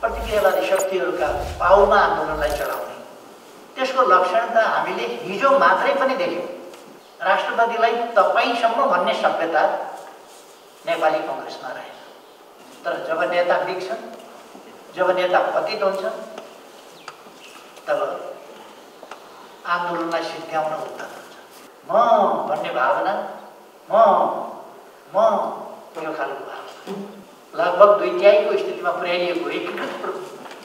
प्रतिक्रियावादी शक्तिहरूका पाउमा आन्दोलनलाई चलाउने त्यसको लक्षण त हामीले हिजो मात्रै पनि देख्यौँ। राष्ट्रपतिलाई तपाईँसम्म भन्ने सभ्यता नेपाली कङ्ग्रेसमा रहेन। तर जब नेता बिग्छन्, जब नेता पतित हुन्छन्, तब आन्दोलनलाई सिद्ध्याउन उद्यत हुन्छ। म भन्ने भावना, म यो खालको भावना लगभग 2/3 स्थितिमा पुर्याइएको, एकीकृत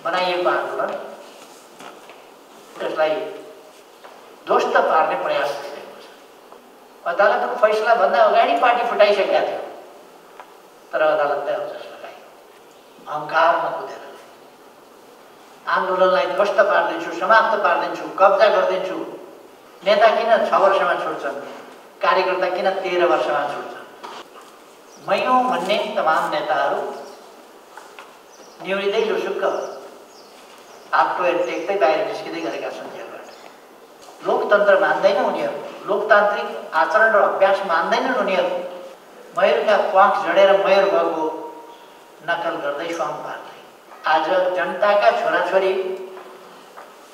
बनाइएको आन्दोलन त्यसलाई ध्वस्त पार्ने प्रयास गरिरहेको छ। अदालतको फैसलाभन्दा अगाडि पार्टी फुटाइसकेका थियो, तर अदालतले अवजस लगायो। अहङ्कारमा कुदेर आन्दोलनलाई ध्वस्त पारिदिन्छु, समाप्त पारिदिन्छु, कब्जा गरिदिन्छु। नेता किन 6 वर्षमा छुट्छन्, कार्यकर्ता किन 13 वर्षमा छुट्छन्? मैनौँ भन्ने तमाम नेताहरू निहुरिँदै लुसुक्क हात टोएर टेक्दै बाहिर निस्किँदै गरेका छन् जेलबाट। लोकतन्त्र मान्दैन उनीहरू, लोकतान्त्रिक आचरण र अभ्यास मान्दैनन् उनीहरू। मयूरका प्वाख जडेर मयूर भएको नकल गर्दै स्वाङ पार्दै आज जनताका छोराछोरी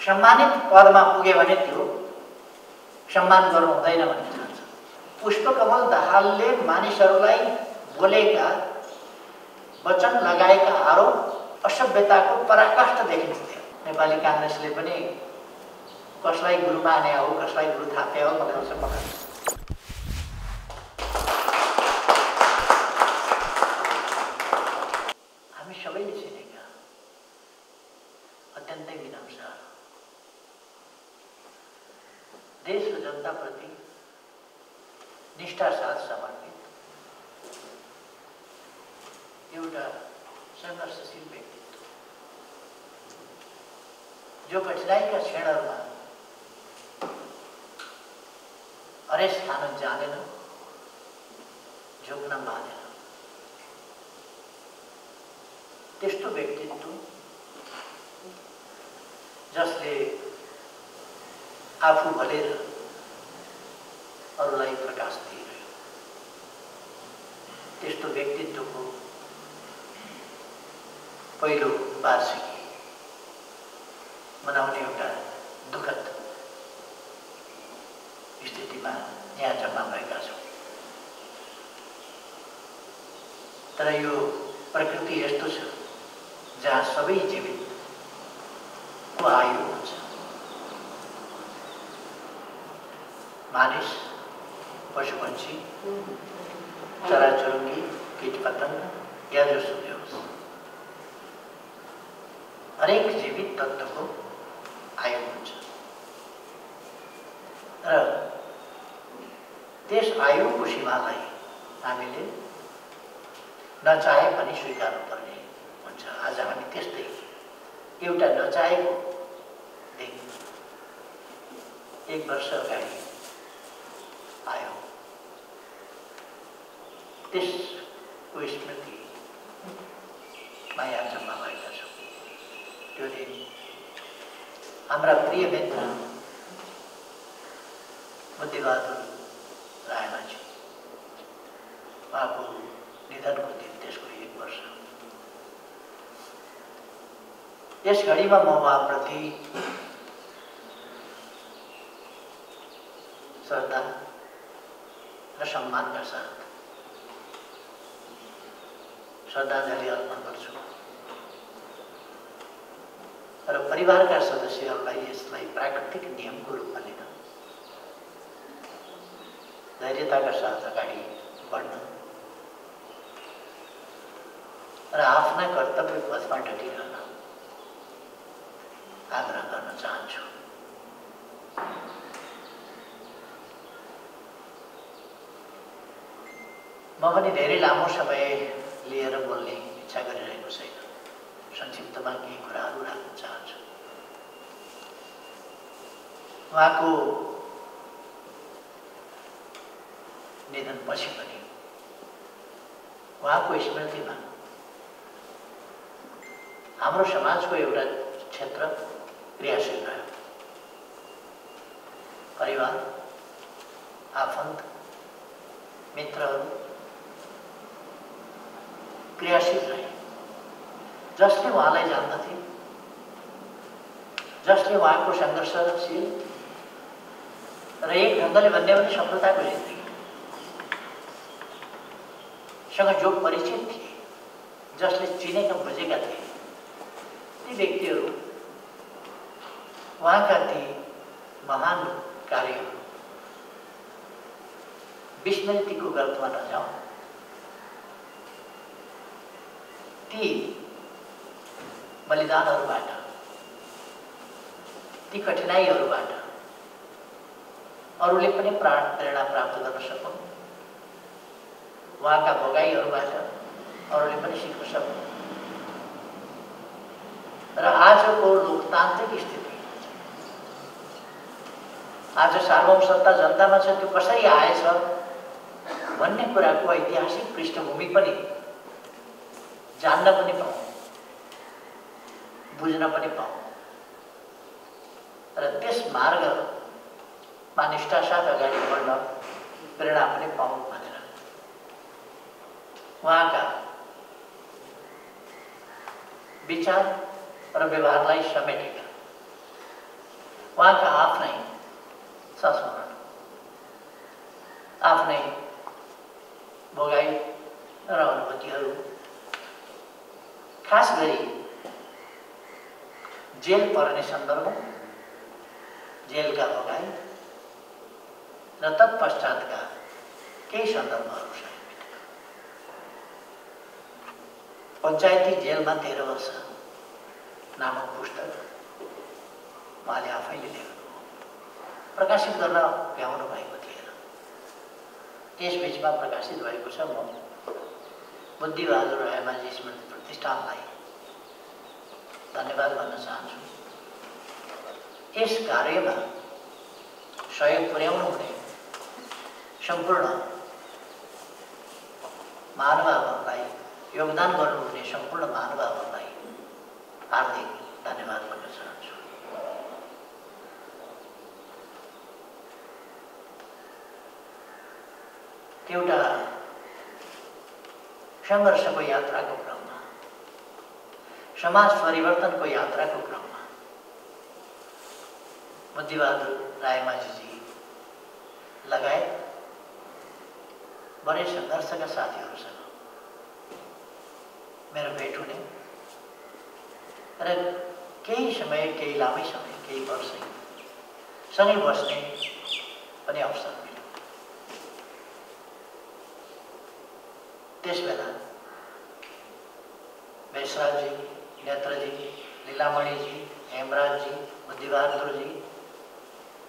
सम्मानित पदमा पुगे भने त्यो सम्मान गर्नु हुँदैन भन्ने ठान्छ। पुष्पकमल दाहालले मानिसहरूलाई बोलेका, वचन लगाएका आरोप असभ्यताको पराकाष्ठ देखिन्थ्यो। नेपाली काङ्ग्रेसले पनि कसलाई गुरु माने हो, कसलाई गुरु थापे हो भनेर मलाई हामी सबैले चिनेका अत्यन्तै विनम्र, देश र जनताप्रति निष्ठा साथ समर्पित एउटा सङ्घर्षशील व्यक्तित्व, जो कठिनाइका क्षणहरूमा हरेस खान जानेन, झुक्न मानेन। त्यस्तो व्यक्तित्व जसले आफू भलेर अरूलाई प्रकाश दिइरह्यो, त्यस्तो व्यक्तित्वको पहिलो वार्षिकी मनाउने एउटा दुःखद स्थितिमा यहाँ जम्मा भएका छौँ। तर यो प्रकृति यस्तो छ जहाँ सबै जीवितको आयु हुन्छ। मानिस, पशुपक्षी, चराचुरुङ्गी, कीटपतंग या जोसुकै होस्, हरेक जीवित तत्त्वको आयु हुन्छ र त्यस आयुको सीमालाई हामीले नचाहे पनि स्वीकार्नुपर्ने हुन्छ। आज हामी त्यस्तै एउटा नचाहेको दिन 1 वर्ष अगाडि आयो। त्यसको स्मृतिमा यहाँ जम्मा भएका छौँ। त्यो दिन हाम्रा प्रिय मित्र बुद्धिबहादुर रायमाझी, उहाँको निधनको दिन, त्यसको 1 वर्ष। यस घडीमा म उहाँप्रति श्रद्धा र सम्मानका साथ श्रद्धाञ्जली अर्पण गर्छु र परिवारका सदस्यहरूलाई यसलाई प्राकृतिक नियमको रूपमा लिन, धैर्यताका साथ अगाडि बढ्न र आफ्ना कर्तव्य पथमा डटिरहन आग्रह गर्न चाहन्छु। म पनि धेरै लामो समय लिएर बोल्ने इच्छा गरिरहेको छैन। संक्षिप्तमा केही कुराहरू राख्न चाहन्छु। उहाँको निधनपछि पनि उहाँको स्मृतिमा हाम्रो समाजको एउटा क्षेत्र क्रियाशील रह्यो। परिवार, आफन्त, मित्रहरू क्रियाशील रहे जसले उहाँलाई जान्दथे, जसले उहाँको सङ्घर्षशील र एक ढङ्गले भन्ने भने सफलताको जिन्दगीसँग जो परिचित थिए, जसले चिनेका बुझेका थिए, ती व्यक्तिहरू उहाँका ती महान कार्यहरू विस्मृतिको गर्तमा नजाउँ। ती बलिदानहरूबाट, ती कठिनाइहरूबाट अरूले पनि प्रेरणा प्राप्त गर्न सकुन्, उहाँका भोगाइहरूबाट अरूले पनि सिक्न सकुन्। र आजको लोकतान्त्रिक स्थिति, आज सार्वभौम सत्ता जनतामा छ, त्यो कसरी आएछ भन्ने कुराको ऐतिहासिक पृष्ठभूमि पनि जान्न पनि पाऊँ, बुझ्न पनि पाऊँ र त्यस मार्गमा निष्ठाका साथ अगाडि बढ्न प्रेरणा पनि पाऊँ भनेर उहाँका विचार र व्यवहारलाई समेटेका उहाँका आफ्नै संस्मरण, आफ्नै भोगाई र अनुभूतिहरू, खास गरी जेल पर्ने सन्दर्भ, जेलका भोगाई र तत्पश्चातका केही सन्दर्भहरू पञ्चायती जेलमा 13 वर्ष नामक पुस्तक उहाँले आफैले लेख्नु, प्रकाशित गर्न भ्याउनु भएको थिएन। त्यस बीचमा प्रकाशित भएको छ। म बुद्धिबहादुर रायमाझी स्मृति प्रतिष्ठानलाई धन्यवाद भन्न चाहन्छु। यस कार्यमा सहयोग पुर्याउनु हुने सम्पूर्ण महानुभावहरूलाई, योगदान गर्नुहुने सम्पूर्ण महानुभावहरूलाई हार्दिक धन्यवाद भन्न चाहन्छु। एउटा सङ्घर्षको यात्राको क्रममा, समाज परिवर्तनको यात्राको क्रममा बुद्धिबहादुर रायमाझीजी लगायत बडे सङ्घर्षका साथीहरूसँग मेरो भेट हुने र केही समय, केही लामै समय, केही वर्ष सँगै बस्ने पनि अवसर मिल्यो। त्यसबेला मेषराजजी, नेत्रजी, लीलामणिजी, हेमराजजी, बुद्धिबहादुरजी,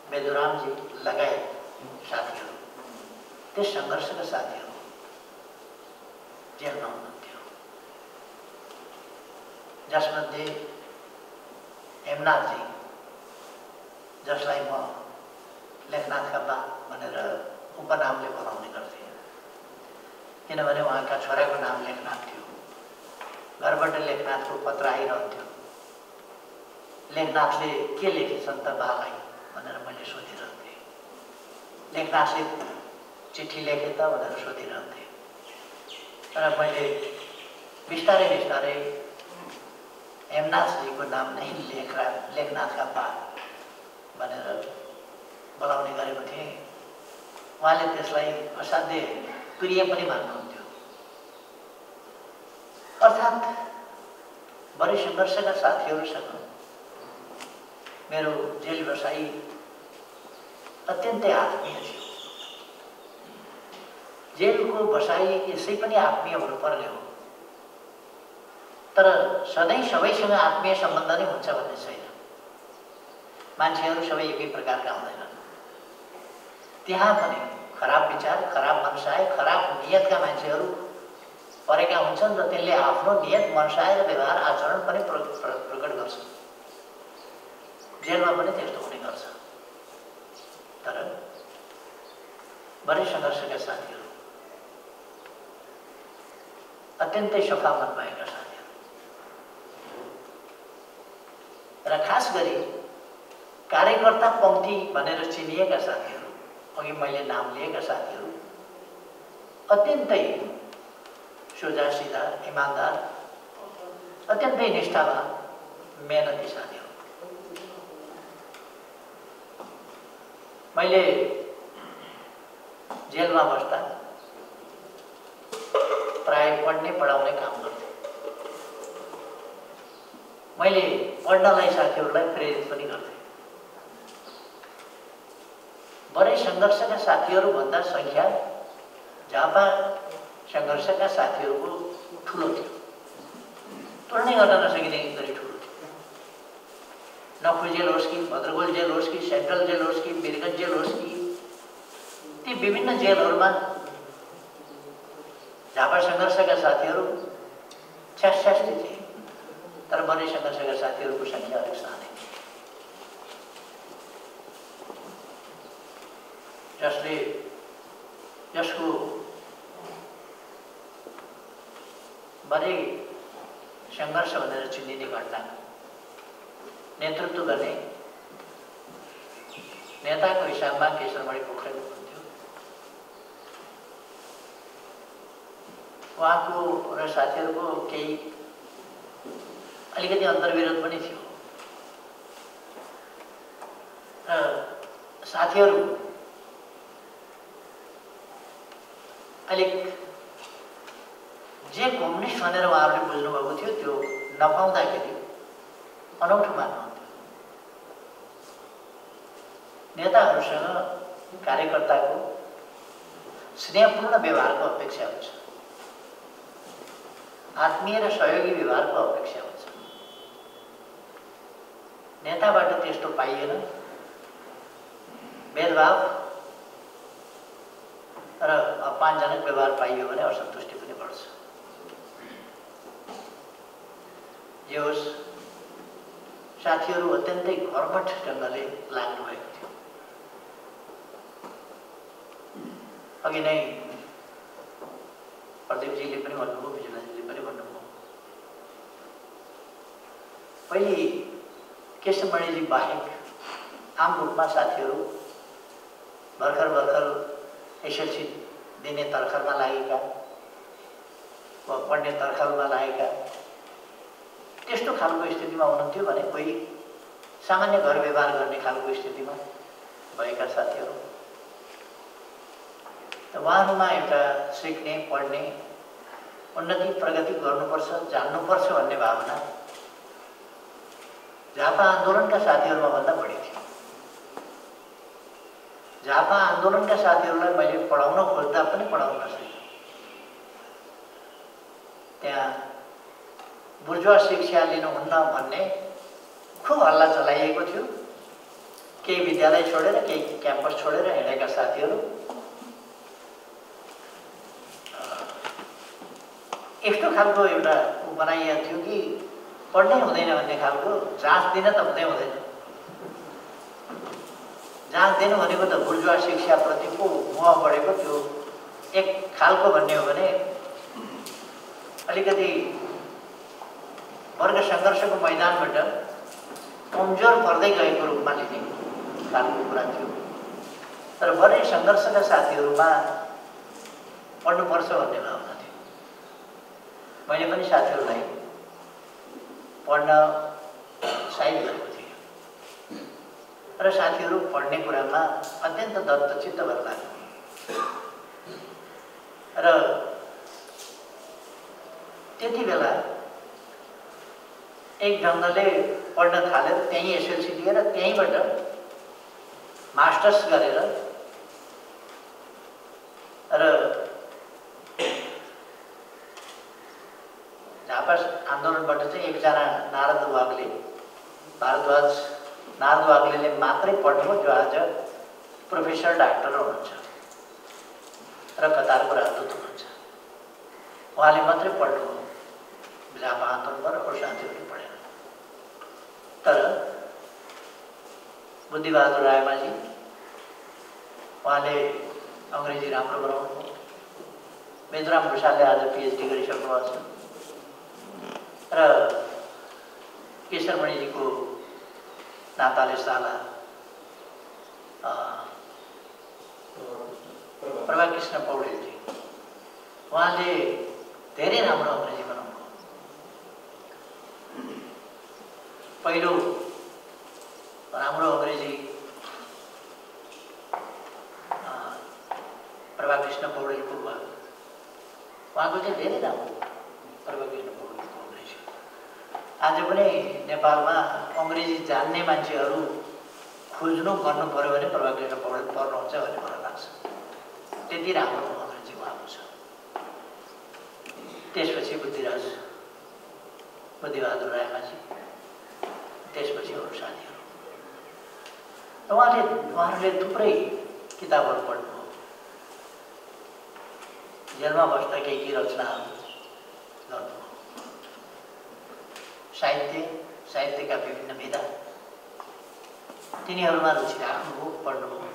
बेदुरामजी लगायत साथीहरू, त्यस सङ्घर्षका साथीहरू जेलमा हुनुहुन्थ्यो, जसमध्ये हेमनाथजी, जसलाई म लेखनाथका बा भनेर उपनामले बोलाउने गर्थेँ, किनभने उहाँका छोराको नाम लेखनाथ थियो। घरबाट लेखनाथको पत्र आइरहन्थ्यो। लेखनाथले के लेखेछन् त बालाई भनेर मैले सोधिरहन्थेँ। लेखनाथले चिठी लेखे त भनेर सोधिरहन्थेँ। तर मैले बिस्तारै बिस्तारै हेमनाथजीको नाम नै लेखनाथका बा भनेर बोलाउने गरेको थिएँ। उहाँले त्यसलाई असाध्य प्रिय पनि मान्नुहुन्थ्यो। अर्थात् बढी सङ्घर्षका साथीहरूसँग मेरो जेल बसाई अत्यन्तै आत्मीय थियो। जेलको बसाई यसै पनि आत्मीय हुनुपर्ने हो, तर सधैँ सबैसँग आत्मीय सम्बन्ध नै हुन्छ भन्ने छैन। मान्छेहरू सबै एकै प्रकारका हुँदैनन्। त्यहाँ पनि खराब विचार, खराब मनसाय, खराब नियतका मान्छेहरू परेका हुन्छन् र त्यसले आफ्नो नियत, मनसाय र व्यवहार, आचरण पनि प्रकट गर्छन्। जेलमा पनि त्यस्तो हुने गर्छ। तर बढी सङ्घर्षका साथीहरू, अत्यन्तै सफा मन भएका साथीहरू र खास गरी कार्यकर्ता पङ्क्ति भनेर चिनिएका साथीहरू, अघि मैले नाम लिएका साथीहरू अत्यन्तै सोझा सिधा, इमान्दार अत्यन्तै निष्ठावान मेहनती साथीहरू। मैले जेलमा बस्दा प्राय पढ्ने पढाउने काम गर्थेँ। मैले पढ्नलाई साथीहरूलाई प्रेरित पनि गर्थेँ। बढी सङ्घर्षका साथीहरूभन्दा सङ्ख्या झापा सङ्घर्षका साथीहरूको ठुलो थियो। तुलनै गर्न नसकिने गरी ठुलो थियो। नखु जेल होस् कि भद्रगोल जेल होस् कि सेन्ट्रल जेल होस् कि वीरगञ्ज जेल होस् कि ती विभिन्न जेलहरूमा झापा सङ्घर्षका साथीहरू छ्यास्छ्यास्ती थिए। तर बढी सङ्घर्षका साथीहरूको सङ्ख्या अलिक सानै थियो, जसको बढी सङ्घर्ष भनेर चिनिने घटना नेतृत्व गर्ने नेताको हिसाबमा केशरमणि पोखरेल हुनुहुन्थ्यो। उहाँको र साथीहरूको केही अलिकति अन्तर्विरोध पनि थियो र साथीहरू अलिक जे कम्युनिस्ट भनेर उहाँहरूले बुझ्नुभएको थियो त्यो नपाउँदाखेरि अनौठो मान्नुहुन्थ्यो। नेताहरूसँग कार्यकर्ताको स्नेहपूर्ण व्यवहारको अपेक्षा हुन्छ, आत्मीय र सहयोगी व्यवहारको अपेक्षा हुन्छ। नेताबाट त्यस्तो पाइएन। भेदभाव र अपमानजनक व्यवहार पाइयो भने असन्तुष्टि पनि बढ्छ। जे होस्, साथीहरू अत्यन्तै कर्मठ ढङ्गले लाग्नुभएको थियो। अघि नै प्रदीपजीले पनि भन्नुभयो, विजयजीले पनि भन्नुभयो, पहिले केशरमणिजी बाहेक आम रूपमा साथीहरू भर्खर एसएलसी दिने तर्खरमा लागेका वा पढ्ने तर्खरमा लागेका त्यस्तो खालको स्थितिमा हुनुहुन्थ्यो भने कोही सामान्य घर व्यवहार गर्ने खालको स्थितिमा भएका साथीहरू। उहाँहरूमा एउटा सिक्ने, पढ्ने, उन्नति प्रगति गर्नुपर्छ, जान्नुपर्छ भन्ने भावना झापा आन्दोलनका साथीहरूमा भन्दा बढी थियो। झापा आन्दोलनका साथीहरूलाई मैले पढाउन खोज्दा पनि पढाउन नसकेँ। त्यहाँ बुर्जुवा शिक्षा लिनुहुन्न भन्ने खुब हल्ला चलाइएको थियो। केही विद्यालय छोडेर, केही क्याम्पस छोडेर हिँडेका साथीहरू यस्तो खालको एउटा बनाइएको थियो कि पढ्नै हुँदैन भन्ने खालको, जाँच दिन त हुँदै हुँदैन। जाँच दिनु भनेको त बुर्जुवा शिक्षाप्रतिको मोह बढेको त्यो एक खालको भन्ने हो भने अलिकति वर्ग सङ्घर्षको मैदानबाट कमजोर पर्दै गएको रूपमा लिने खालको कुरा थियो। तर बढी सङ्घर्षका साथीहरूमा पढ्नुपर्छ भन्ने भावना थियो। मैले पनि साथीहरूलाई पढ्न साइड गरेको थिएँ र साथीहरू पढ्ने कुरामा अत्यन्त दत्तचित्त भएर लाग्यो र त्यति बेला एक ढङ्गले पढ्न थालेर त्यहीँ एसएलसी दिएर त्यहीँबाट मास्टर्स गरेर र झापा आन्दोलनबाट चाहिँ एकजना नारद वाग्लेले मात्रै पढ्नुभयो, जो आज प्रोफेसर डाक्टर हुनुहुन्छ र कतारको राजदूत हुनुहुन्छ। उहाँले मात्रै पढ्नुभयो झापा आन्दोलनमा, अरू साथीहरूले पढेन। तर बुद्धिबहादुर रायमाझी उहाँले अङ्ग्रेजी राम्रो बनाउनुभयो। मेजराम भूषालले आज पिएचडी गरिसक्नु भएको छ र केशरमणिजीको नाताले साला प्रभाकृष्ण पौडेलजी उहाँले धेरै राम्रो अङ्ग्रेजी बनाउनुभयो। पहिलो राम्रो अङ्ग्रेजी प्रभाकृष्ण पौडेलको भयो। उहाँको चाहिँ धेरै राम्रो प्रभाकृष्ण पौडेलको अङ्ग्रेजी। आज पनि नेपालमा अङ्ग्रेजी जान्ने मान्छेहरू खोज्नु गर्नु पर्यो भने प्रभाकृष्ण पौडेल पर्नुहुन्छ भन्ने मलाई लाग्छ। त्यति राम्रो अङ्ग्रेजी उहाँको छ। त्यसपछि बुद्धिबहादुर रायमाझी, त्यसपछि अरू साथीहरू। उहाँहरूले थुप्रै किताबहरू पढ्नुभयो। जेलमा बस्दा केही रचनाहरू गर्नुभयो। साहित्यका विभिन्न विधा तिनीहरूमा रुचि राख्नुभयो, पढ्नुभयो।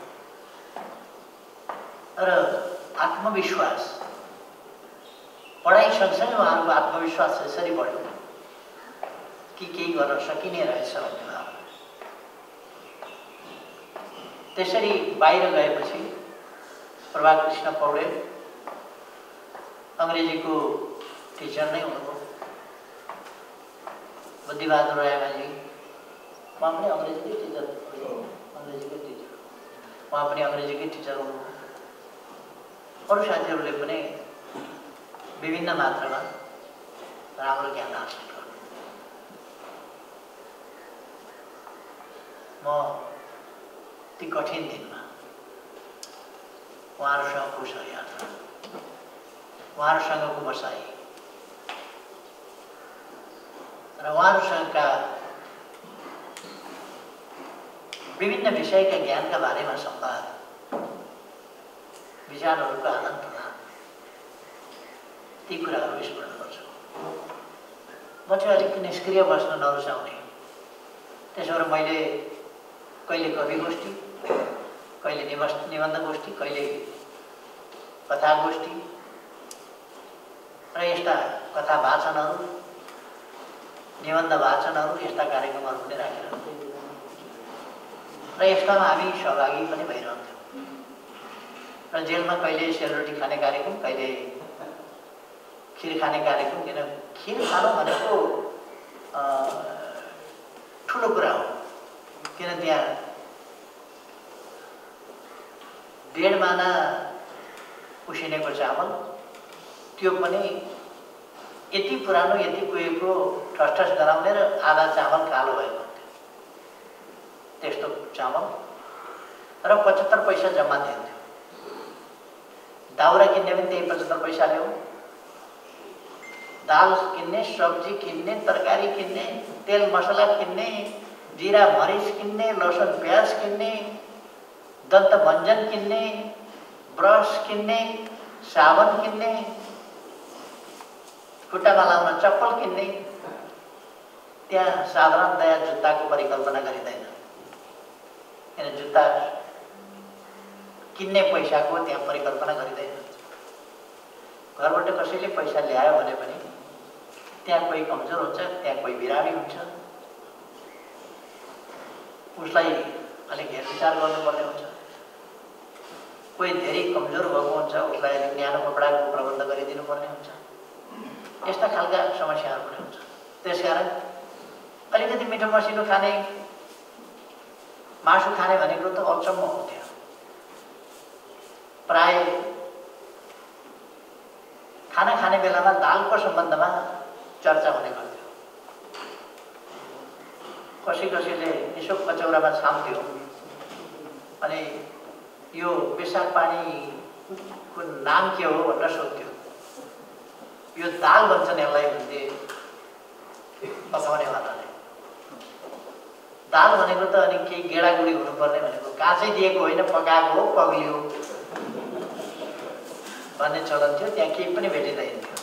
र आत्मविश्वास, पढाइ सँगसँगै उहाँहरूको आत्मविश्वास यसरी बढ्यो कि केही गर्न सकिने रहेछ भन्ने भावना। त्यसरी बाहिर गएपछि प्रभाकृष्ण पौडेल अङ्ग्रेजीको टिचर नै हुनुभयो। बुद्धिबहादुर रायमाझी उहाँ पनि अङ्ग्रेजीकै टिचर उहाँ पनि अङ्ग्रेजीकै टिचर हुनुभयो। अरू साथीहरूले पनि विभिन्न मात्रामा राम्रो ज्ञान हासिल गर्नु। म ती कठिन दिनमा उहाँहरूसँगको यात्रा, उहाँहरूसँगको बसाइ र उहाँहरूसँगका विभिन्न विषयका ज्ञानका बारेमा संवाद, विचारहरूको आदान प्रदान, ती कुराहरू स्मरण गर्छु। म चाहिँ अलिक निष्क्रिय बस्न नरुचाउने। त्यसो भएर मैले कहिले कवि गोष्ठी, कहिले निबन्ध गोष्ठी, कहिले कथा गोष्ठी र यस्ता कथा वाचनहरू, निबन्ध वाचनहरू, यस्ता कार्यक्रमहरू पनि राखिरहन्थ्यौँ। र यसमा हामी सहभागी पनि भइरहन्थ्यौँ। र जेलमा कहिले सेलरोटी खाने कार्यक्रम, कहिले खिर खाने कार्यक्रम। किन खिर खानु भनेको ठुलो कुरा हो। किन त्यहाँ 1.5 माना उसिनेको चामल, त्यो पनि यति पुरानो, यति कुहेको, ठसठस गराउने र आधा चामल कालो भएको हुन्थ्यो। त्यस्तो चामल र 75 पैसा जम्मा दिन्थ्यो। दाउरा किन्ने पनि त्यही 75 पैसा ल्याऊ। दाल किन्ने, सब्जी किन्ने, तरकारी किन्ने, तेल मसला किन्ने, जिरा मरिच किन्ने, लसुन प्याज किन्ने, दन्त भञ्जन किन्ने, ब्रस किन्ने, साबुन किन्ने, खुट्टामा लाउन चप्पल किन्ने। त्यहाँ साधारणतया जुत्ताको परिकल्पना गरिँदैन। किन जुत्ता किन्ने पैसाको त्यहाँ परिकल्पना गरिँदैन। घरबाट कसैले पैसा ल्यायो भने पनि त्यहाँ कोही कमजोर हुन्छ, त्यहाँ कोही बिरामी हुन्छ, उसलाई अलिक हेरविचार गर्नुपर्ने हुन्छ। कोही धेरै कमजोर भएको हुन्छ, उसलाई अलिक न्यानो कपडाको प्रबन्ध गरिदिनु पर्ने हुन्छ। यस्ता खालका समस्याहरू पनि हुन्छ। त्यसकारण अलिकति मिठो मसिनो खाने, मासु खाने भनेको त अचम्म हुन्थ्यो। प्राय खाना खाने बेलामा दालको सम्बन्धमा चर्चा हुने गर्थ्यो। कसैले यसो कचौरामा छाम्थ्यो अनि यो पेसाब पानीको नाम के हो भनेर सोध्थ्यो। यो दाल भन्छन् यसलाई भन्थे पकाउनेवालाले। दाल भनेको त अनि केही गेडागुडी हुनुपर्ने भनेको, काँचै दिएको होइन, पकाएको हो, पग्लियो भन्ने चलन थियो। त्यहाँ केही पनि भेटिँदैन थियो।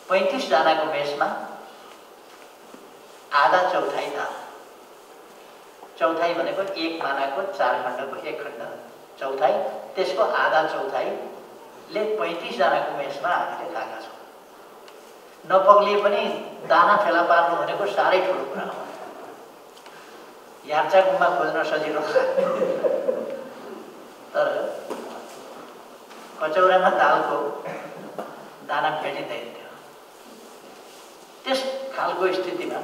35 जनाको मेसमा आधा चौथाइ दाल। चौथाइ भनेको 1 मानाको 4 खण्डको 1 खण्ड चौथाइ, त्यसको आधा चौथाइले 35 जनाको मेसमा हामीले खाएका छौँ। नपग्लिए पनि दाना फेला पार्नु भनेको साह्रै ठुलो कुरा हो। यार्चा गुम्बा खोज्न सजिलो, तर कचौरामा दालको दाना भेटिँदैन थियो। त्यस खालको स्थितिमा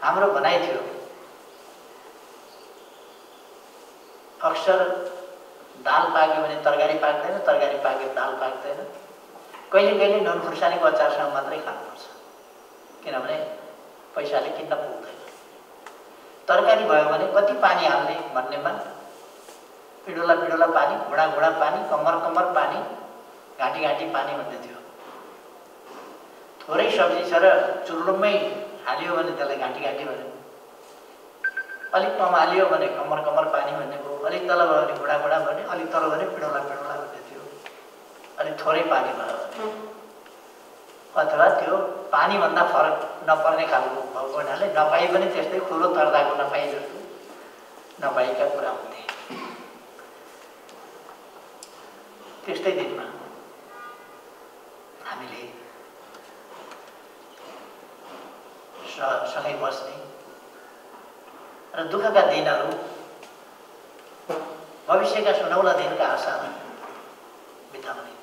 हाम्रो भनाइ थियो अक्सर दाल पाक्यो भने तरकारी पाक्दैन, तरकारी पाक्यो दाल पाक्दैन। कहिले कहिले नुन खुर्सानीको अचारसँग मात्रै खानुपर्छ, किनभने पैसाले किन्न पुग्दैन। तरकारी भयो भने कति पानी हाल्ने भन्नेमा पिडोला पिडोला पानी, घुँडा घुँडा पानी, कम्मर कम्मर पानी, घाँटी घाँटी पानी भन्ने थियो। थोरै सब्जी छ र चुर्लुम्मै हालियो भने त्यसलाई घाँटी घाँटी भन्यो, अलिक कम हालियो भने कम्मर कम्मर पानी भन्ने भयो, अलिक तल भयो भने घुँडा घुँडा भन्ने, अलिक तल भने पिडोला पिडोला भन्ने थियो। अलिक थोरै पानी भयो भने अथवा त्यो पानीभन्दा फरक नपर्ने खालको भएको हुनाले नपाई पनि त्यस्तै कुरो तर्दाको नपाई जस्तो नपाएका कुरा हुन्थे। त्यस्तै दिनमा हामीले सँगै बस्ने र दुःखका दिनहरू भविष्यका सुनौला दिनका आशामा बिताउने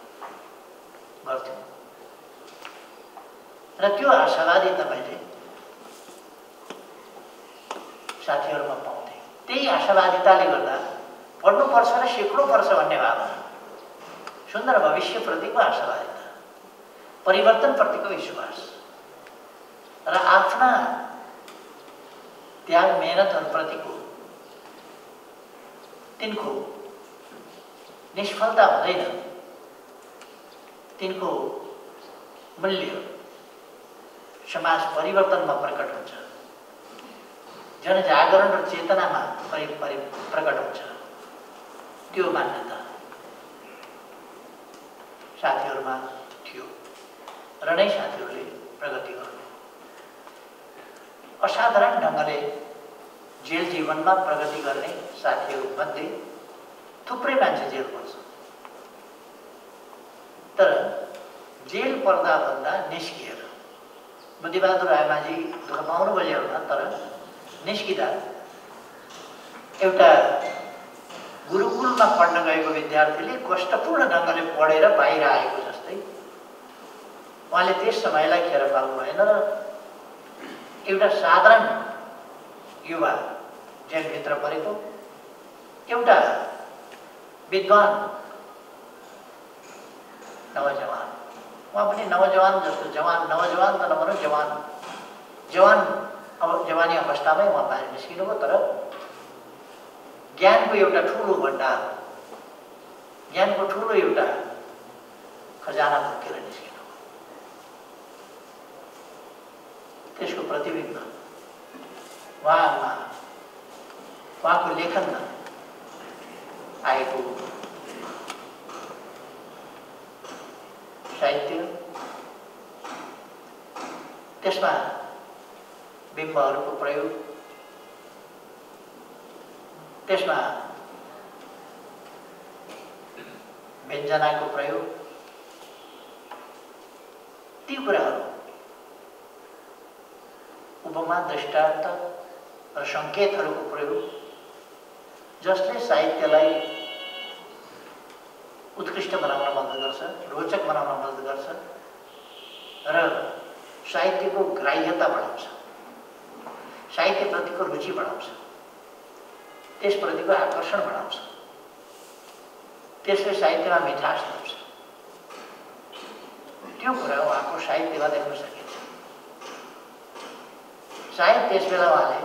गर्थ्यौँ र त्यो आशावादी तपाईँले साथीहरूमा पाउँथे। त्यही आशावादिताले गर्दा पढ्नुपर्छ र सिक्नुपर्छ भन्ने भावना, सुन्दर भविष्यप्रतिको आशावादिता, परिवर्तनप्रतिको विश्वास र आफ्ना त्याग मेहनतहरूप्रतिको तिनको निष्फलता हुँदैन, तिनको मूल्य समाज परिवर्तनमा प्रकट हुन्छ, जनजागरण र चेतनामा प्रकट हुन्छ। त्यो मान्यता साथीहरूमा थियो र नै साथीहरूले प्रगति गर्नु। असाधारण ढङ्गले जेल जीवनमा प्रगति गर्ने साथीहरूमध्ये थुप्रै मान्छे जेल पर्छ, तर जेल पर्दा भन्दा निस्किएर बुद्धिबहादुर रायमाझी दुःख पाउनु भयो होला, तर निस्किँदा एउटा गुरुकुलमा पढ्न गएको विद्यार्थीले कष्टपूर्ण ढङ्गले पढेर बाहिर आएको जस्तै उहाँले त्यस समयलाई खेर पाल्नु भएन र एउटा साधारण युवा जेलभित्र परेको एउटा विद्वान नवजवान, उहाँ पनि नवजवान जस्तो जवान, नवजवान त नभनौँ जवान, जवान अब जवानी अवस्थामै उहाँ बाहिर निस्किनुभयो, तर ज्ञानको एउटा ठुलो भण्डार, ज्ञानको ठुलो एउटा खजाना बोकेर निस्किनु। त्यसको प्रतिबिम्ब उहाँको लेखनमा आएको साहित्य, त्यसमा बिम्बहरूको प्रयोग, त्यसमा व्यञ्जनाको प्रयोग, ती कुराहरू उपमा, दृष्टान्त र सङ्केतहरूको प्रयोग जसले साहित्यलाई उत्कृष्ट बनाउन मद्दत गर्छ, रोचक बनाउन मद्दत गर्छ र साहित्यको ग्राह्यता बढाउँछ, साहित्यप्रतिको रुचि बढाउँछ, त्यसप्रतिको आकर्षण बढाउँछ, त्यसले साहित्यमा मिठास ल्याउँछ। त्यो कुरा उहाँको साहित्यमा देख्न सकिन्छ। सायद त्यस बेला उहाँले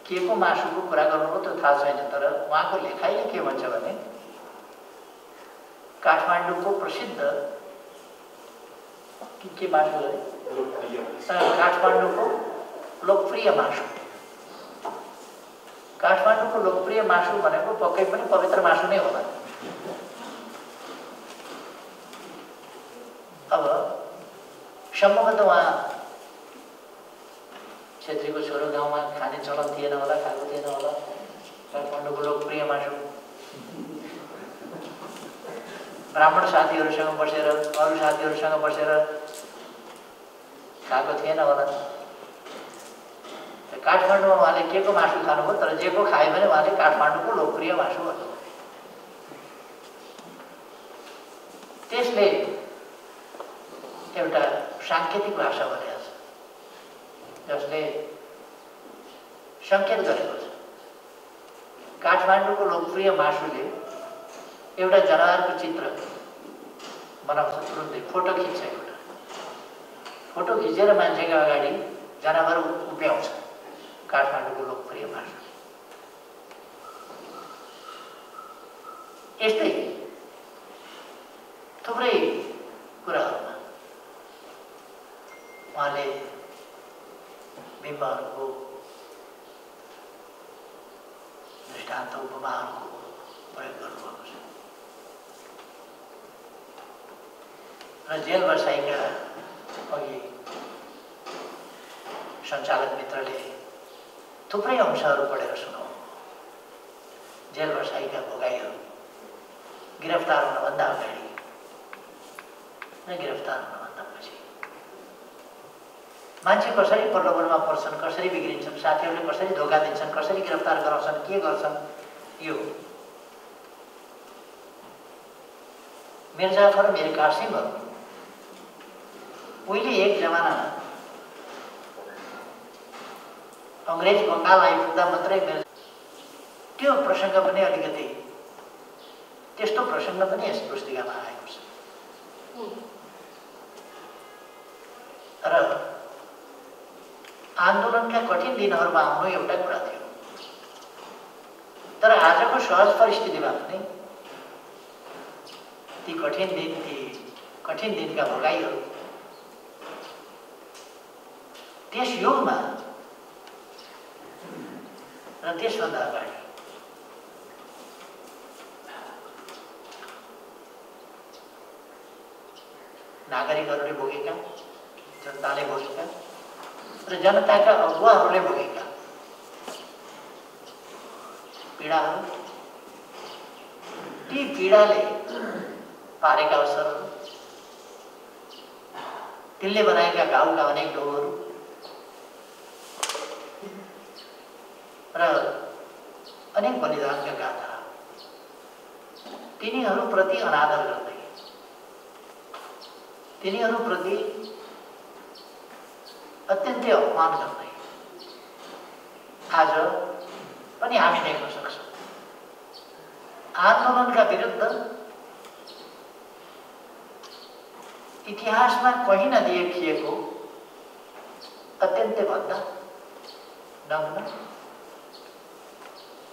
के को मासुको कुरा गर्नुभयो त्यो थाहा छैन, तर उहाँको लेखाइले के भन्छ भने काठमाडौँको प्रसिद्ध के मासु गरे, काठमाडौँको लोकप्रिय मासु, काठमाडौँको लोकप्रिय मासु भनेको पक्कै पनि पवित्र मासु नै होला। अब सम्भवतः उहाँ छेत्रीको छोरो गाउँमा खाने चलन थिएन होला, खाएको थिएन होला। काठमाडौँको लोकप्रिय मासु ब्राह्मण साथीहरूसँग बसेर, अरू साथीहरूसँग बसेर खाएको थिएन होला। काठमाडौँमा उहाँले के को मासु खानुभयो, तर जे को खायो भने उहाँले काठमाडौँको लोकप्रिय मासु भन्नुभयो। त्यसले एउटा साङ्केतिक भाषा भनेको छ। जसले सङ्केत गरेको छ। काठमाडौँको लोकप्रिय मासुले एउटा जनावरको चित्र बनाउँछ, तुरुन्तै फोटो खिच्छ। एउटा फोटो खिचेर मान्छेको अगाडि जनावर उभ्याउँछ काठमाडौँको लोकप्रिय मासु। यस्तै थुप्रै कुराहरूमा उहाँले बिम्बहरूको दृष्टान्त उपमाहरूको प्रयोग गर्नुभएको छ। र जेल बसाइका अघि सञ्चालक मित्रले थुप्रै अंशहरू पढेर सुनाउनु। जेल बसाइका भोगाईहरू गिरफ्तार हुनुभन्दा अगाडि र गिरफ्तार हुनुभन्दा पछि मान्छे कसरी प्रलोभनमा पर्छन्, कसरी बिग्रिन्छन्, साथीहरूले कसरी धोका दिन्छन्, कसरी गिरफ्तार गराउँछन्, के गर्छन्। यो मिर्जाफर मीर कासिमहरू उहिले एक जमानामा अङ्ग्रेज बङ्गाल आइपुग्दा मात्रै त्यो प्रसङ्ग पनि अलिकति त्यस्तो प्रसङ्ग पनि यस पुस्तिकामा आएको छ। र आन्दोलनका कठिन दिनहरूमा आउनु एउटा कुरा थियो, तर आजको सहज परिस्थितिमा पनि ती कठिन दिनका भोगाईहरू त्यस युगमा र त्यसभन्दा अगाडि नागरिकहरूले भोगेका, जनताले भोगेका र जनताका अगुवाहरूले भोगेका पीडाहरू, ती पीडाले पारेका अवसरहरू, तिनले बनाएका घाउका अनेक ढोगहरू र अनेक बलिदानका गाथा, तिनीहरूप्रति अनादर गर्दै, तिनीहरूप्रति अत्यन्तै अपमान गर्दै आज पनि हामी देख्न सक्छौँ आन्दोलनका विरुद्ध इतिहासमा कहीँ नदेखिएको अत्यन्तै भद्दा, नग्न,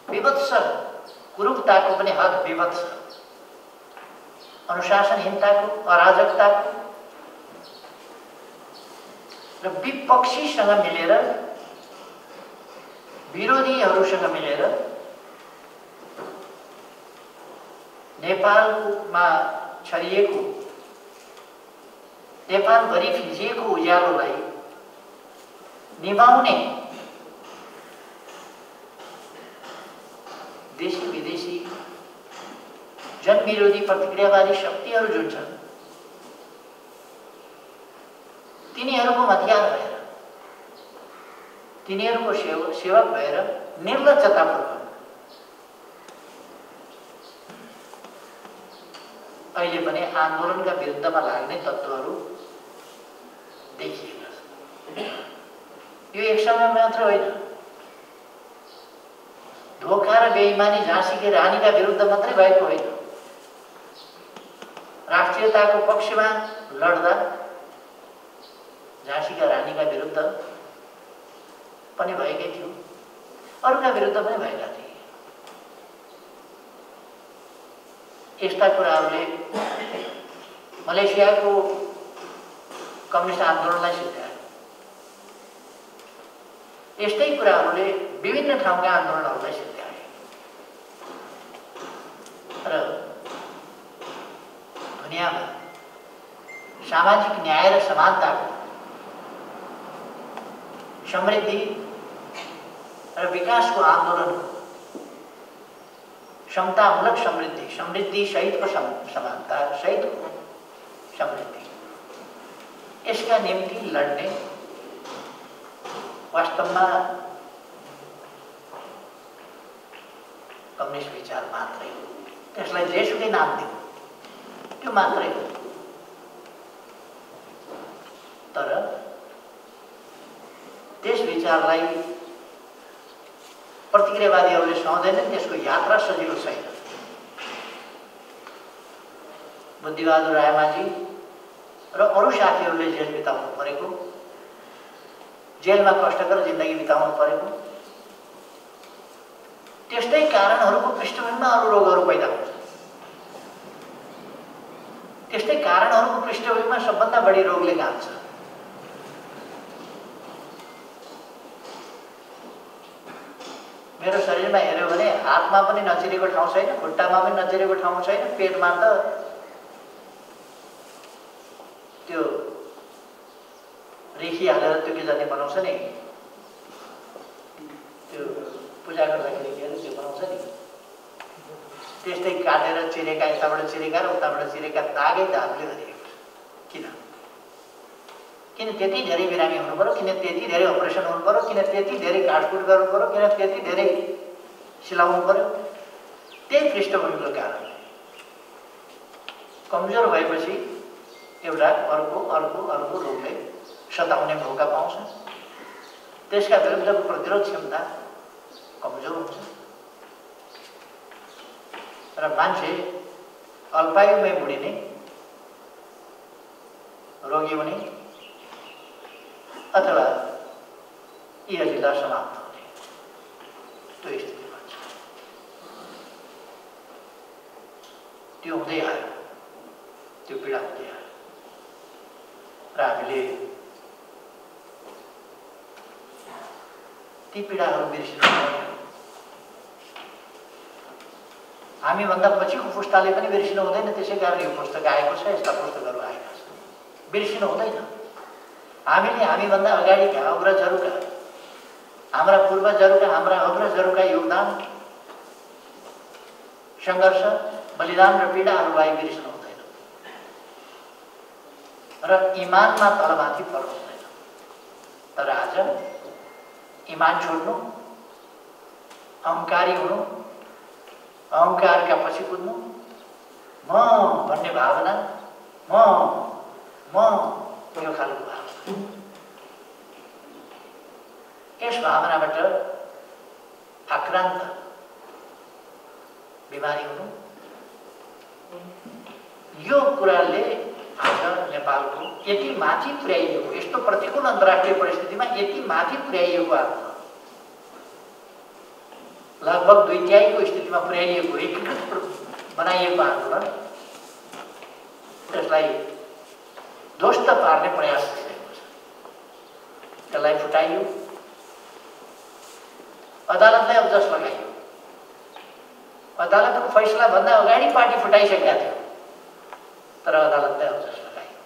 विवत्स कुरूपताको पनि हद विवत्स, अनुशासनहीनताको, अराजकताको र विपक्षीसँग मिलेर, विरोधीहरूसँग मिलेर नेपालमा छरिएको, नेपालभरि फिजिएको उज्यालोलाई निभाउने देशी विदेशी जनविरोधी प्रतिक्रियावादी शक्तिहरू जुन छन् तिनीहरूको हतियार भएर, तिनीहरूको सेवक भएर निर्लज्जतापूर्वक अहिले पनि आन्दोलनका विरुद्धमा लाग्ने तत्त्वहरू देखिएका छन्। यो एक समय मात्र होइन, धोखा र बेइमानी झाँसीकी रानीका विरुद्ध मात्रै भएको होइन, राष्ट्रियताको पक्षमा लड्दा झाँसीका रानीका विरुद्ध पनि भएकै थियो, अरूका विरुद्ध पनि भएका थिए। यस्ता कुराहरूले मलेसियाको कम्युनिस्ट आन्दोलनलाई सिद्ध्यायो। यस्तै कुराहरूले विभिन्न ठाउँका आन्दोलनहरूलाई सिद्ध्याए र दुनियाँमा सामाजिक न्याय र समानताको, समृद्धि र विकासको आन्दोलन, समतामूलक समृद्धि, समृद्धि सहितको समानता सहितको समृद्धि, यसका निम्ति लड्ने वास्तवमा कम्युनिस्ट विचार मात्रै हो। त्यसलाई जेसुकै नाम दिनु, त्यो मात्रै हो। तर त्यस विचारलाई प्रतिक्रियावादीहरूले सहँदैनन्, त्यसको यात्रा सजिलो छैन। बुद्धिबहादुर रायमाझी र अरू साथीहरूले जेल बिताउनु परेको, जेलमा कष्टकर जिन्दगी बिताउनु परेको, त्यस्तै कारणहरूको पृष्ठभूमिमा अरू रोगहरू पैदा हुन्छ। त्यस्तै कारणहरूको पृष्ठभूमिमा सबभन्दा बढी रोगले गान्छ। मेरो शरीरमा हेऱ्यो भने हातमा पनि नचिरेको ठाउँ छैन, खुट्टामा पनि नचिरेको ठाउँ छैन, पेटमा त त्यो रेखी हालेर त्यो के जाने बनाउँछ नि, त्यो पूजा गर्दाखेरि त्यो बनाउँछ नि, त्यस्तै काटेर चिरेका, यताबाट चिरेका र उताबाट चिरेका दागै दागले गरिएको छ। किन त्यति धेरै बिरामी हुनु पर्यो, किन त्यति धेरै अपरेसन हुनु पर्यो, किन त्यति धेरै काटकुट गर्नु पर्यो, किन त्यति धेरै सिलाउनु पर्यो? त्यही पृष्ठभूमिको कारण। कमजोर भएपछि एउटा अर्को अर्को अर्को रोगले सताउने मौका पाउँछ, त्यसका विरुद्धको प्रतिरोध क्षमता कमजोर हुन्छ र मान्छे अल्पायुमै बुढिने, रोगी हुने अथवा इहलीला समाप्त हुने त्यो स्थितिमा छ। त्यो हुँदै आयो, त्यो पीडा हुँदै आयो र हामीले ती पीडाहरू बिर्सिनु पर्दैन। हामीभन्दा पछिको पुस्ताले पनि बिर्सिनु हुँदैन, त्यसै कारण यो पुस्तक आएको छ, यस्ता पुस्तकहरू आएका छन्, बिर्सिनु हुँदैन। हामीले हामीभन्दा अगाडिका अग्रजहरूका, हाम्रा पूर्वजहरूका, हाम्रा अग्रजहरूका योगदान, सङ्घर्ष, बलिदान र पीडाहरूलाई बिर्सिनु हुँदैन र इमानमा तलमाथि फरक हुँदैन। तर आज इमान छोड्नु, अहङ्कारी हुनु, अहङ्कारका पछि कुद्नु, म भन्ने भावना, म यो खालको भावना, यस भावनाबाट आक्रान्त बिमारी हुनु, यो कुराले आज नेपालको यति माथि पुर्याइएको, यस्तो प्रतिकूल अन्तर्राष्ट्रिय परिस्थितिमा यति माथि पुर्याइएको आन्दोलन, लगभग 2/3 स्थितिमा पुर्याइएको, एकीकृत बनाइएको आन्दोलन, त्यसलाई ध्वस्त पार्ने प्रयास गरिरहेको छ। त्यसलाई फुटाइयो, अदालतलाई अब्जस लगाइयो। अदालतको फैसला भन्दा अगाडि पार्टी फुटाइसकेका थियो, तर अदालतले अब्जस लगाइयो।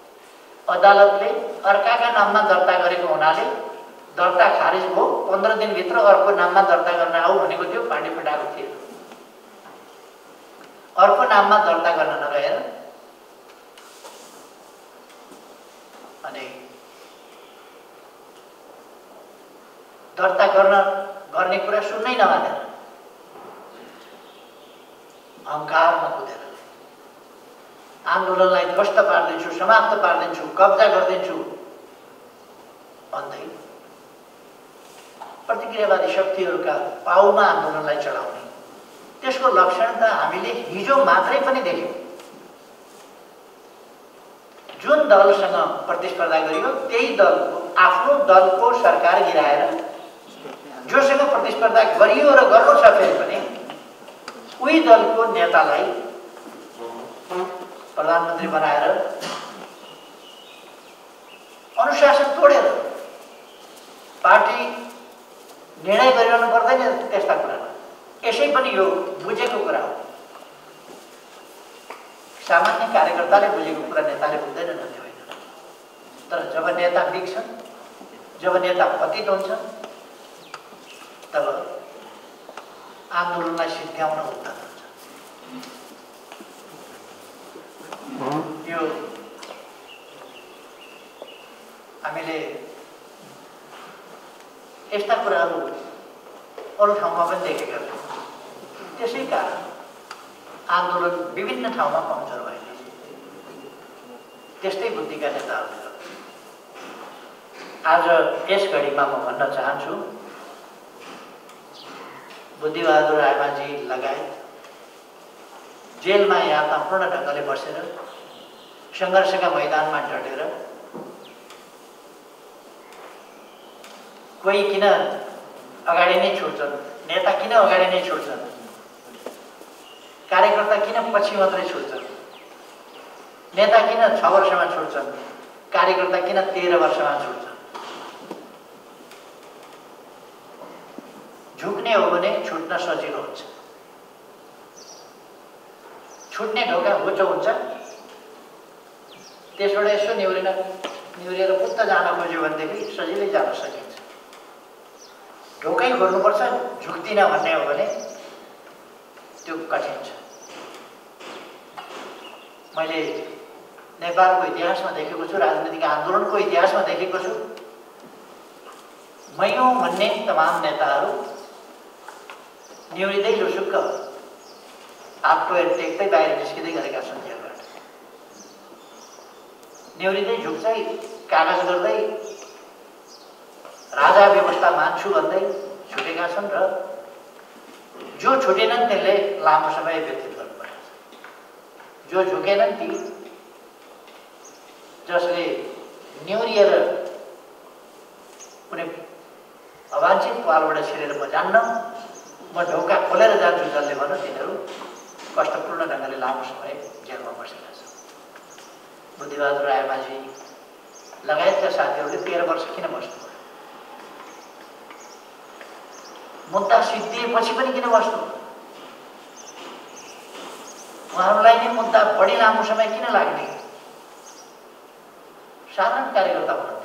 अदालतले अर्काका नाममा दर्ता गरेको हुनाले दर्ता खारिज भयो, 15 दिनभित्र अर्को नाममा दर्ता गर्न आऊ भनेको थियो, पार्टी फुटाएको थियो। अर्को नाममा दर्ता गर्न नगएर अनि दर्ता गर्ने कुरा सुन्नै नमानेर अहङ्कारमा कुदेर आन्दोलनलाई ध्वस्त पार्दिन्छु, समाप्त पार्दिन्छु, कब्जा गरिदिन्छु भन्दै प्रतिक्रियावादी शक्तिहरूका पाउमा आन्दोलनलाई चढाउने, त्यसको लक्षण त हामीले हिजो मात्रै पनि देख्यौँ। जुन दलसँग प्रतिस्पर्धा गरियो त्यही दलको, आफ्नो दलको सरकार गिराएर जोसँग प्रतिस्पर्धा गरियो र गर्नु छ फेरि पनि उही दलको नेतालाई प्रधानमन्त्री बनाएर अनुशासन तोडेर पार्टी निर्णय गरिरहनु पर्दैन त्यस्ता कुरामा। यसै पनि यो बुझेको कुरा हो। सामान्य कार्यकर्ताले बुझेको कुरा नेताले बुझ्दैन भन्ने होइन। तर जब नेता बिग्छन्, जब नेता पतित हुन्छ, तब आन्दोलनलाई सिद्ध्याउन उद्यत हुन्छ। यो हामीले यस्ता कुराहरू अरू ठाउँमा पनि देखेका छौँ। त्यसै कारण आन्दोलन विभिन्न ठाउँमा कमजोर भएको छ। त्यस्तै बुद्धिका नेताहरूले आज यस घडीमा म भन्न चाहन्छु, बुद्धिबहादुर रायमाझी लगायत जेलमा यातनापूर्ण ढङ्गले बसेर सङ्घर्षका मैदानमा डटेर कोही किन अगाडि नै छुट्छन्, नेता किन अगाडि नै छुट्छन्, कार्यकर्ता किन पछि मात्रै छुट्छन्, नेता किन 6 वर्षमा छुट्छन्, कार्यकर्ता किन 13 वर्षमा छुट्छन्। झुक्ने हो भने छुट्न सजिलो हुन्छ, छुट्ने ढोका होचो हुन्छ। त्यसबाट यसो निहुरेर पुत्त जान खोज्यो भनेदेखि सजिलै जान सकिन्छ। ढोकै खोज्नुपर्छ, झुक्दिन भन्ने हो भने त्यो कठिन छ। मैले नेपालको इतिहासमा देखेको छु, राजनीतिक आन्दोलनको इतिहासमा देखेको छु, मै हुँ भन्ने तमाम नेताहरू निहुरिँदै लुसुक्क हात टेक्दै बाहिर निस्किँदै गरेका छन् जेलबाट। निहुरिँदै झुक्दै कागज गर्दै राजा व्यवस्था मान्छु भन्दै छुटेका छन् र जो छुटेनन् त्यसले लामो समय व्यतीत गर्नुपर्छ। जो झुकेनन् ती, जसले निहुरिएर कुनै अवाञ्छित पालबाट छिरेर म जान्न, म ढोका खोलेर जान्छु जसले भन्न, तिनीहरू कष्टपूर्ण ढङ्गले लामो समय जेलमा बसेका छन्। बुद्धिबहादुर रायमाझी लगायतका साथीहरूले 13 वर्ष किन बस्नु, मुद्दा सिद्धिएपछि पनि किन बस्नु, उहाँहरूलाई नै मुद्दा बढी लामो समय किन लाग्ने। साधारण कार्यकर्ता हुनुहुन्थ्यो,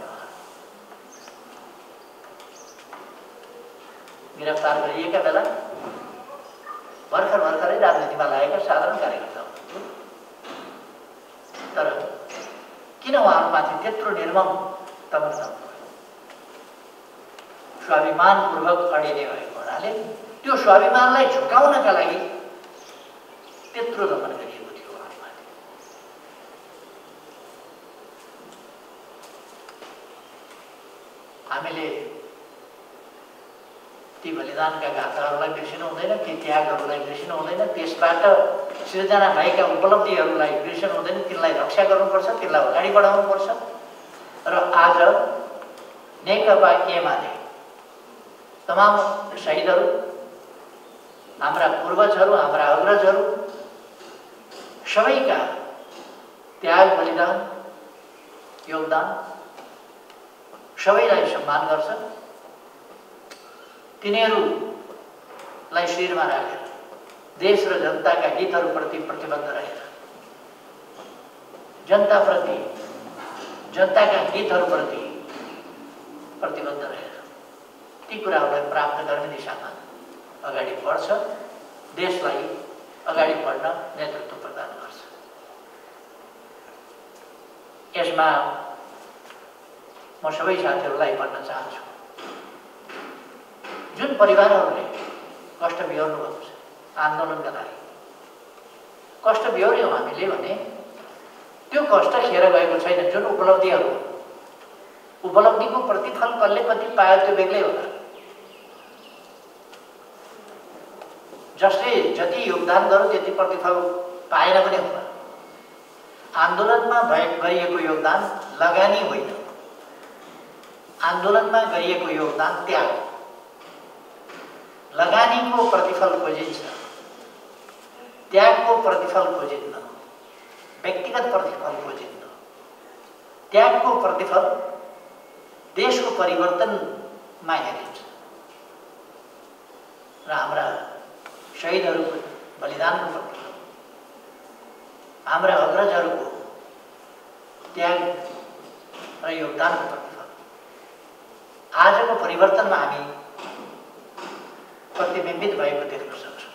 गिरफ्तार गरिएका बेला भर्खरै राजनीतिमा लागेका साधारण कार्यकर्ता हुनुहुन्थ्यो। तर किन उहाँहरूमाथि त्यत्रो निर्मम दमन गर्नुभयो? स्वाभिमानपूर्वक अडिने भएको हुनाले त्यो स्वाभिमानलाई झुकाउनका लागि त्यत्रो दमन गरिएको थियो उहाँहरूमाथि। हामीले ती बलिदानका गाथाहरूलाई बिर्सिनु हुँदैन, ती त्यागहरूलाई बिर्सिनु हुँदैन, त्यसबाट सिर्जना भएका उपलब्धिहरूलाई बिर्सिनु हुँदैन। तिनलाई रक्षा गर्नुपर्छ, तिनलाई अगाडि बढाउनुपर्छ। र आज नेकपा एमाले तमाम शहीदहरू, हाम्रा पूर्वजहरू, हाम्रा अग्रजहरू सबैका त्याग, बलिदान, योगदान सबैलाई सम्मान गर्छ। तिनीहरूलाई शिरमा राखेर देश र जनताका हितहरूप्रति प्रतिबद्ध रहेर, जनताप्रति, जनताका हितहरूप्रति प्रतिबद्ध रहेर ती कुराहरूलाई प्राप्त गर्ने दिशामा अगाडि बढ्छ, देशलाई अगाडि बढ्न नेतृत्व प्रदान गर्छ। यसमा म सबै साथीहरूलाई भन्न चाहन्छु, जुन परिवारहरूले कष्ट बिहोर्नु भएको छ आन्दोलनका लागि, कष्ट बिहोर्यौँ हामीले भने त्यो कष्ट खेर गएको छैन। जुन उपलब्धिहरू, उपलब्धिको प्रतिफल कसले कति पायो त्यो बेग्लै होला। जसले जति योगदान गर्यो त्यति प्रतिफल पाएन पनि होला। आन्दोलनमा गरिएको योगदान लगानी होइन, आन्दोलनमा गरिएको योगदान त्याग। लगानीको प्रतिफल खोजिन्छ, त्यागको प्रतिफल खोजिन्न, व्यक्तिगत प्रतिफल खोजिन्न। त्यागको प्रतिफल देशको परिवर्तनमा हेरिन्छ र हाम्रा शहीदहरूको बलिदानको प्रतिफल, हाम्रा अग्रजहरूको त्याग र योगदानको प्रतिफल आजको परिवर्तनमा हामी प्रतिबिम्बित भएको देख्न सक्छौँ।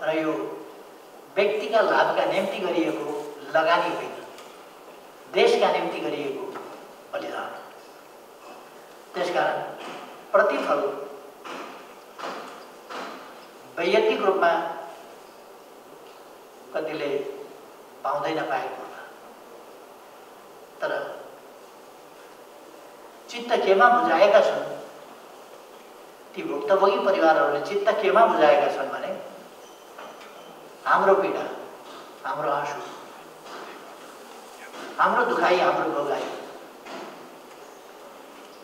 र यो व्यक्तिका लाभका निम्ति गरिएको लगानी होइन, देशका निम्ति गरिएको बलिदान। त्यसकारण प्रतिफल वैयक्तिक रूपमा कतिले पाउँदै नपाएको होला, तर चित्त केमा बुझाएका छन्, ती भुक्तभोगी परिवारहरूले चित्त केमा बुझाएका छन् भने हाम्रो पीडा, हाम्रो आँसु, हाम्रो दुखाइ, हाम्रो भोगाइ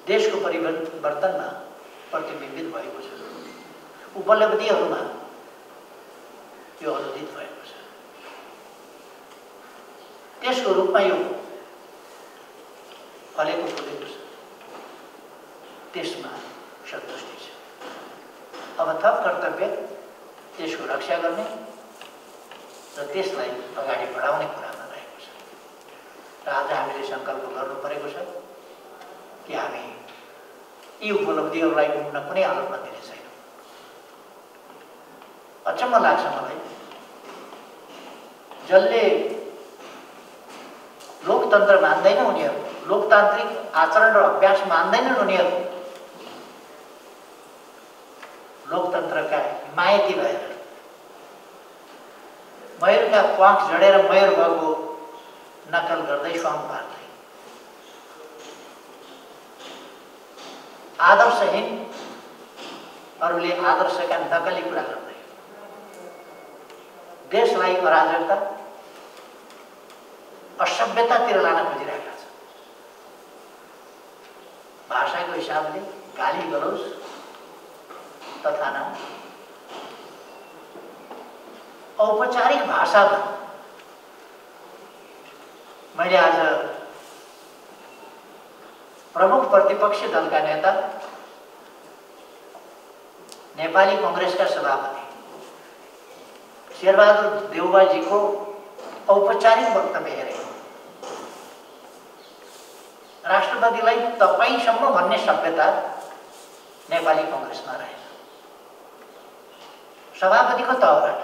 देशको परिवर्तनमा प्रतिबिम्बित भएको छ। उपलब्धिहरूमा यो अनुदित भएको छ। त्यसको रूपमा यो फलेको फुलेको छ। त्यसमा सन्तुष्टि छ। अब थप कर्तव्य त्यसको रक्षा गर्ने र त्यसलाई अगाडि बढाउने कुरामा रहेको छ। र आज हामीले सङ्कल्प गर्नु परेको छ कि हामी यी उपलब्धिहरूलाई उड्न कुनै हालतमा दिने छैनौँ। अचम्म लाग्छ मलाई, जसले लोकतन्त्र मान्दैन उनीहरू, लोकतान्त्रिक आचरण र अभ्यास मान्दैनन् उनीहरू, लोकतन्त्रका हिमायती भएर मयूरका प्वाख जडेर मयूर भएको नकल गर्दै स्वाङ पार्दै, आदर्शहीन अरूले आदर्शका नकली कुरा गर्दै देशलाई अराजकता, असभ्यतातिर लान खोजिरहेका छन्। भाषाको हिसाबले गाली गलौज तथा न औपचारिक भाषामा मैले आज प्रमुख प्रतिपक्षी दलका नेता नेपाली कांग्रेसका सभापति शेरबहादुर देउवाजीको औपचारिक वक्तव्य हेरे। राष्ट्रपतिलाई तपाईसम्म भन्ने सभ्यता नेपाली कांग्रेसमा रहेन। सभापतिको तहबाट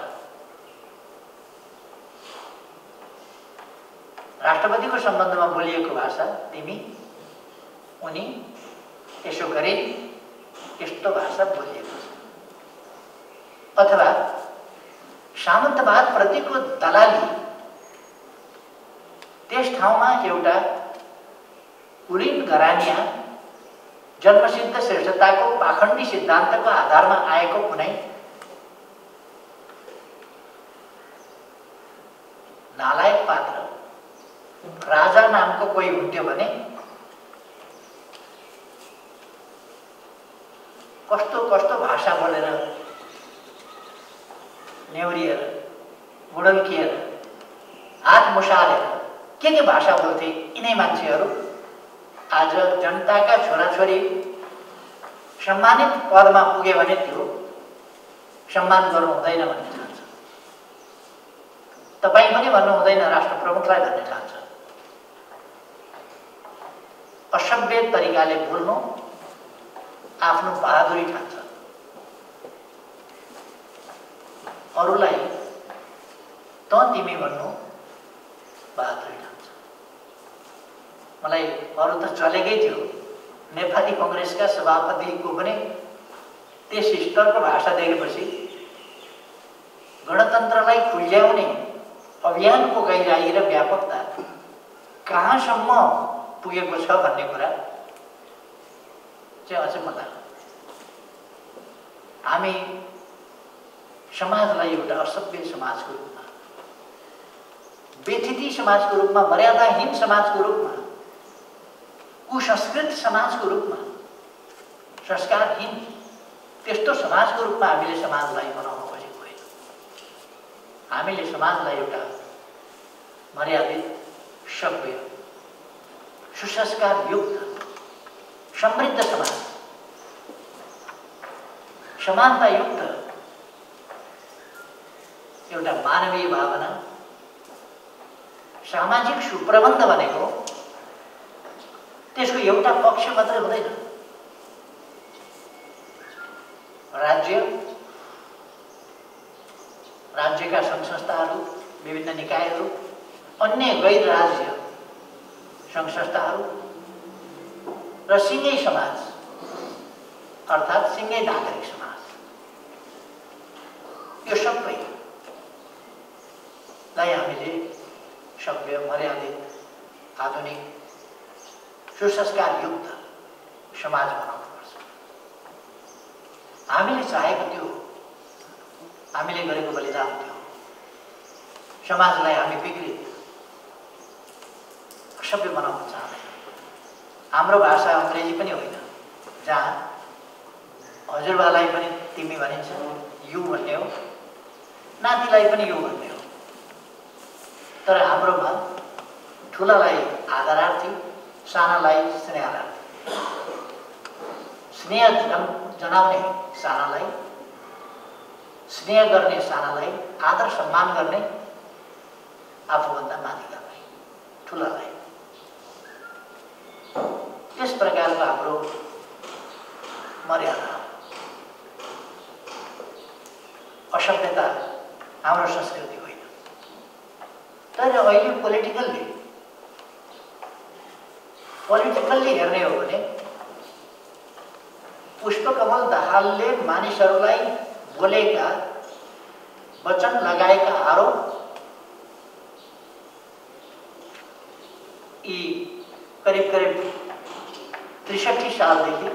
राष्ट्रपतिको सम्बन्धमा बोलिएको भाषा तिमी उनी यसो गरे यस्तो भाषा बोलिएको छ। अथवा सामन्तवाद प्रतिको दलाली त्यस ठाउँमा एउटा कुलीन घरानिया जन्मसिद्ध श्रेष्ठताको पाखण्डी सिद्धान्तको आधारमा आएको कुनै नालायक पात्र राजा नामको कोही हुन्थ्यो भने कस्तो कस्तो भाषा बोलेर नेउरिएर बुढल्किएर हात मुसालेर के भाषा बोल्थे यिनै मान्छेहरू आज जनताका छोराछोरी सम्मानित पदमा पुगे भने त्यो सम्मान गर्नु हुँदैन भन्ने ठान्छ। तपाईँ पनि भन्नु हुँदैन राष्ट्र प्रमुखलाई भन्ने ठान्छ। असभ्य तरिकाले बोल्नु आफ्नो बहादुरी ठान्छ। अरूलाई त तिमी भन्नु बहादुरी ठान्छ। मलाई अरू त चलेकै थियो, नेपाली कांग्रेसका सभापतिको पनि त्यस स्तरको भाषा देखेपछि गणतन्त्रलाई खुल्याउने अभियानको गहिराई र व्यापकता कहाँसम्म पुगेको छ भन्ने कुरा चाहिँ अचम्म लाग्यो। हामी समाजलाई एउटा असभ्य समाजको रूपमा, बेथिति समाजको रूपमा, मर्यादाहीन समाजको रूपमा, कुसंस्कृत समाजको रूपमा, संस्कारहीन त्यस्तो समाजको रूपमा हामीले समाजलाई बनाउन खोजेको होइन। हामीले समाजलाई एउटा मर्यादित, सभ्य, सुसंस्कारयुक्त, समृद्ध समाज, समानतायुक्त एउटा मानवीय भावना, सामाजिक सुप्रबन्ध भनेको त्यसको एउटा पक्ष मात्रै हुँदैन। राज्यका सङ्घ संस्थाहरू, विभिन्न निकायहरू, अन्य गैर राज्य सङ्घ संस्थाहरू र सिङ्गै समाज अर्थात् सिङ्गै नागरिक समाज, यो सबैलाई हामीले सभ्य, मर्यादित, आधुनिक, सुसंस्कारयुक्त समाज बनाउनुपर्छ। हामीले चाहेको त्यो, हामीले गरेको बलिदान थियो। समाजलाई हामी विकृत असभ्य बनाउन चाहँदैन। हाम्रो भाषा अङ्ग्रेजी पनि होइन, जहाँ हजुरबालाई पनि तिमी भनिन्छ, यु भन्ने हो, नातिलाई पनि यु भन्ने हो। तर हाम्रोमा ठुलालाई आदरार्थी, सानालाई स्नेहार्थी। स्नेह जनाउने सानालाई, स्नेह गर्ने सानालाई, आदर सम्मान गर्ने आफूभन्दा माथिलाई, ठुलालाई। त्यस प्रकारको हाम्रो मर्यादा, असभ्यता हाम्रो संस्कृति होइन। तर अहिले पोलिटिकल्ली हेर्ने हो भने पुष्पकमल दाहालले मानिसहरूलाई बोलेका, वचन लगाएका आरोप यी करिब 63 सालदेखि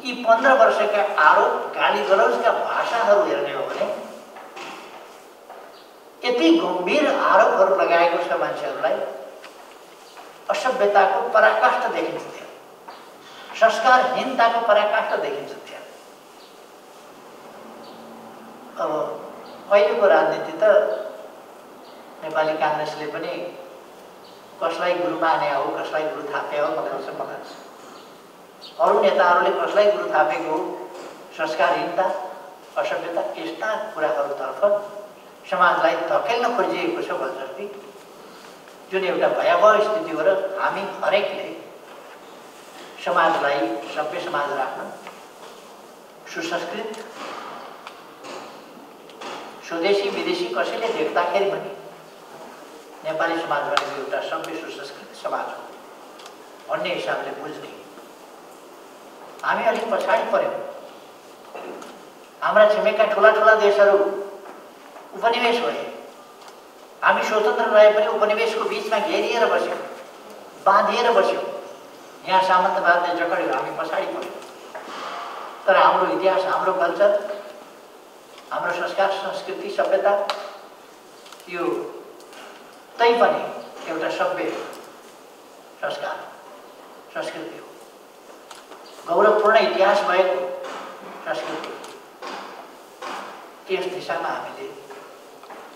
यी 15 वर्षका आरोप, गाली गलौजका भाषाहरू हेर्ने हो भने यति गम्भीर आरोपहरू लगाएको छ मान्छेहरूलाई। असभ्यताको पराकाष्ठ देखिन्छ त्यहाँ, संस्कारहीनताको पराकाष्ठ देखिन्छ त्यहाँ। अब अहिलेको राजनीति त नेपाली काङ्ग्रेसले पनि कसलाई गुरु माने हो, कसलाई गुरु थापे हो बताउँछ मलाई। अरू नेताहरूले कसलाई गुरु थापेको हो, संस्कारहीनता, असभ्यता, यस्ता कुराहरूतर्फ समाजलाई धकेल्न खोजिएको छ बलजफ्ती, जुन एउटा भयावह स्थिति हो। र हामी हरेकले समाजलाई सभ्य समाज राख्न, सुसंस्कृत, स्वदेशी विदेशी कसैले देख्दाखेरि पनि नेपाली समाज भनेको एउटा सभ्य सुसंस्कृत समाज हो भन्ने हिसाबले बुझ्ने। हामी अलिक पछाडि पर्यौँ। हाम्रा छिमेका ठुला देशहरू उपनिवेश भए। हामी स्वतन्त्र रहे पनि उपनिवेशको बिचमा घेरिएर बस्यौँ, बाँधिएर बस्यौँ। यहाँ सामन्तवादले जकड्यो, हामी पछाडि पर्यौँ। तर हाम्रो इतिहास, हाम्रो कल्चर, हाम्रो संस्कार, संस्कृति, सभ्यता यो तै पनि एउटा सभ्य संस्कार, संस्कृति हो। गौरवपूर्ण इतिहास भएको संस्कृति। त्यस दिशामा हामीले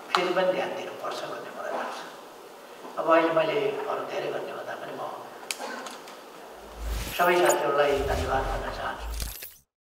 फेरि पनि ध्यान दिनुपर्छ भन्ने मलाई लाग्छ। अब अहिले मैले अरू धेरै भन्ने भन्दा पनि म सबै साथीहरूलाई धन्यवाद भन्न चाहन्छु।